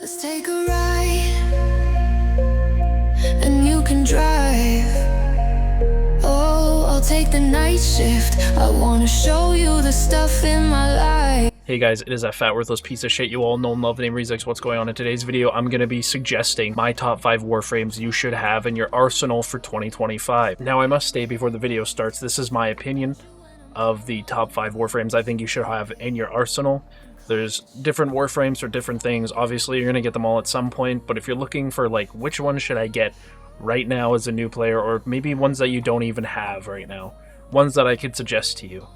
Let's take a ride, and you can drive. Oh, I'll take the night shift. I wanna show you the stuff in my life. Hey guys, it is that fat worthless piece of shit you all know and love named Rezix. What's going on? In today's video, I'm going to be suggesting my top 5 Warframes you should have in your arsenal for 2025. Now, I must state before the video starts, this is my opinion of the top 5 Warframes I think you should have in your arsenal. There's different Warframes for different things. Obviously, you're going to get them all at some point, but if you're looking for, like, which one should I get right now as a new player, or maybe ones that you don't even have right now, ones that I could suggest to you,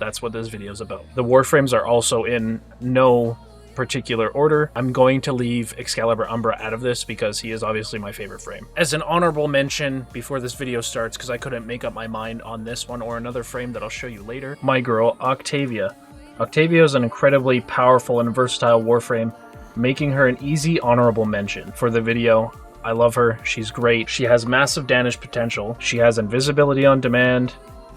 that's what this video is about. The Warframes are also in no particular order. I'm going to leave Excalibur Umbra out of this because he is obviously my favorite frame. As an honorable mention before this video starts, because I couldn't make up my mind on this one or another frame that I'll show you later, my girl, Octavia. Octavia is an incredibly powerful and versatile Warframe, making her an easy honorable mention for the video. I love her. She's great. She has massive damage potential. She has invisibility on demand.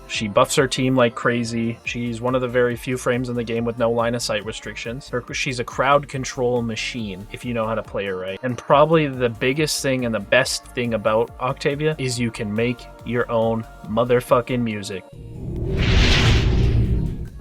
She buffs her team like crazy. She's one of the very few frames in the game with no line of sight restrictions. She's a crowd control machine if you know how to play her right. And probably the biggest thing and the best thing about Octavia is you can make your own motherfucking music.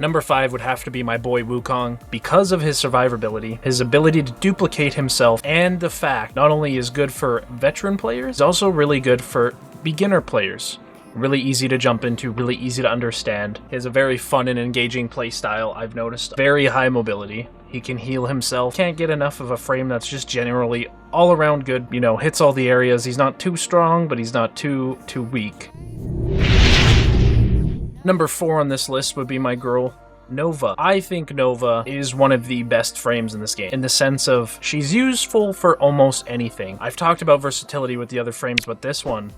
Number 5 would have to be my boy Wukong. Because of his survivability, his ability to duplicate himself, and the fact not only is good for veteran players, it's also really good for beginner players. Really easy to jump into, really easy to understand. He has a very fun and engaging play style, I've noticed. Very high mobility. He can heal himself. Can't get enough of a frame that's just generally all around good. You know, hits all the areas. He's not too strong, but he's not too weak. Number 4 on this list would be my girl, Nova. I think Nova is one of the best frames in this game, in the sense of she's useful for almost anything. I've talked about versatility with the other frames, but this one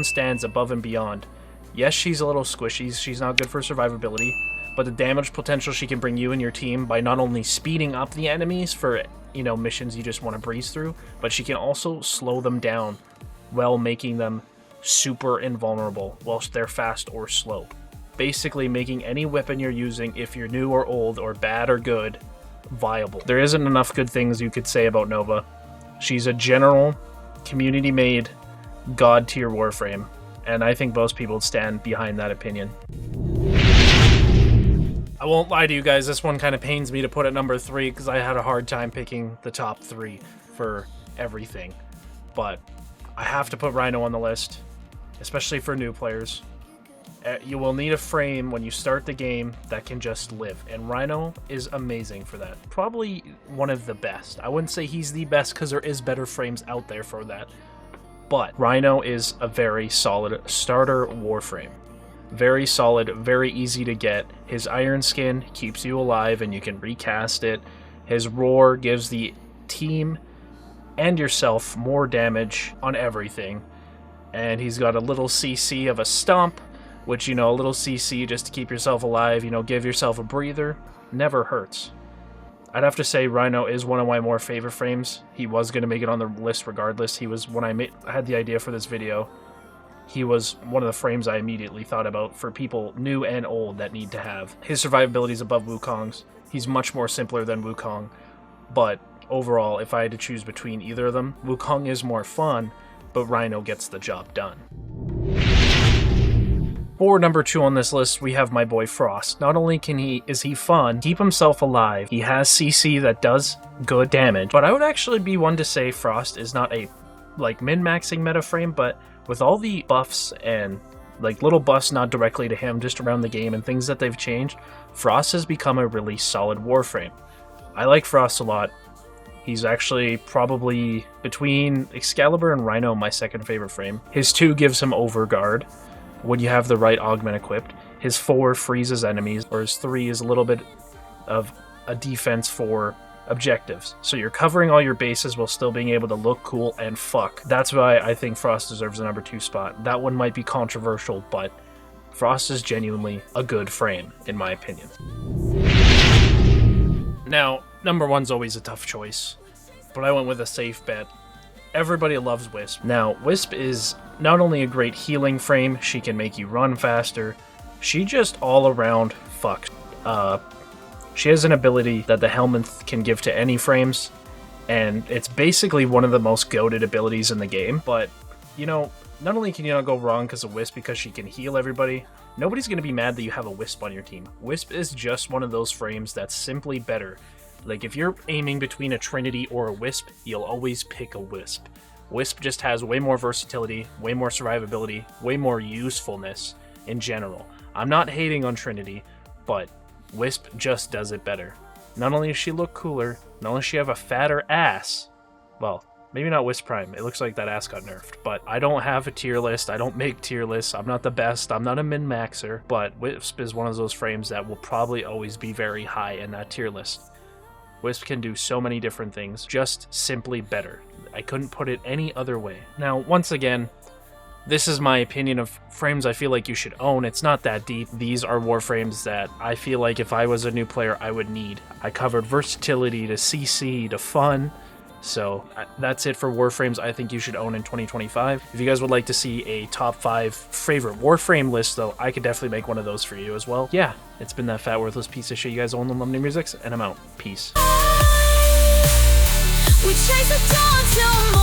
stands above and beyond. Yes, she's a little squishy, she's not good for survivability, but the damage potential she can bring you and your team by not only speeding up the enemies for, you know, missions you just want to breeze through, but she can also slow them down while making them super invulnerable whilst they're fast or slow. Basically making any weapon you're using, if you're new or old or bad or good, viable. There isn't enough good things you could say about Nova. She's a general, community-made, god-tier Warframe, and I think most people stand behind that opinion. I won't lie to you guys, this one kind of pains me to put at number 3 because I had a hard time picking the top 3 for everything. But I have to put Rhino on the list, especially for new players. You will need a frame when you start the game that can just live, and Rhino is amazing for that. Probably one of the best. I wouldn't say he's the best because there is better frames out there for that, but Rhino is a very solid starter Warframe. Very solid, very easy to get. His iron skin keeps you alive and you can recast it. His roar gives the team and yourself more damage on everything, and he's got a little CC of a stomp, which, you know, a little CC just to keep yourself alive, you know, give yourself a breather, never hurts. I'd have to say Rhino is one of my more favorite frames. He was going to make it on the list regardless. He was, when I had the idea for this video, he was one of the frames I immediately thought about for people new and old that need to have. His survivability is above Wukong's. He's much more simpler than Wukong, but overall, if I had to choose between either of them, Wukong is more fun, but Rhino gets the job done. For number 2 on this list, we have my boy Frost. Not only is he fun, keep himself alive, he has CC that does good damage, but I would actually be one to say Frost is not a, like, min-maxing meta frame, but with all the buffs and, like, little buffs not directly to him, just around the game and things that they've changed, Frost has become a really solid Warframe. I like Frost a lot. He's actually probably, between Excalibur and Rhino, my second favorite frame. His 2 gives him Overguard when you have the right augment equipped. His 4 freezes enemies, or his 3 is a little bit of a defense for objectives. So you're covering all your bases while still being able to look cool and fuck. That's why I think Frost deserves the number 2 spot. That one might be controversial, but Frost is genuinely a good frame, in my opinion. Now, number 1's always a tough choice, but I went with a safe bet. Everybody loves Wisp. Now, Wisp is not only a great healing frame, she can make you run faster, she just all around fucks. She has an ability that the Helminth can give to any frames, and it's basically one of the most goated abilities in the game. But, you know, not only can you not go wrong because of Wisp, because she can heal everybody, nobody's going to be mad that you have a Wisp on your team. Wisp is just one of those frames that's simply better. Like, if you're aiming between a Trinity or a Wisp, you'll always pick a Wisp. Wisp just has way more versatility, way more survivability, way more usefulness in general. I'm not hating on Trinity, but Wisp just does it better. Not only does she look cooler, not only does she have a fatter ass, well, maybe not Wisp Prime, it looks like that ass got nerfed, but I don't have a tier list, I don't make tier lists, I'm not the best, I'm not a min-maxer, but Wisp is one of those frames that will probably always be very high in that tier list. Wisp can do so many different things, just simply better. I couldn't put it any other way. Now, once again, this is my opinion of frames I feel like you should own. It's not that deep. These are Warframes that I feel like if I was a new player, I would need. I covered versatility to CC to fun. So that's it for Warframes I think you should own in 2025. If you guys would like to see a top 5 favorite Warframe list, though, I could definitely make one of those for you as well. Yeah, it's been that fat, worthless piece of shit. You guys own them, love new music, and I'm out. Peace. We chase the dawn till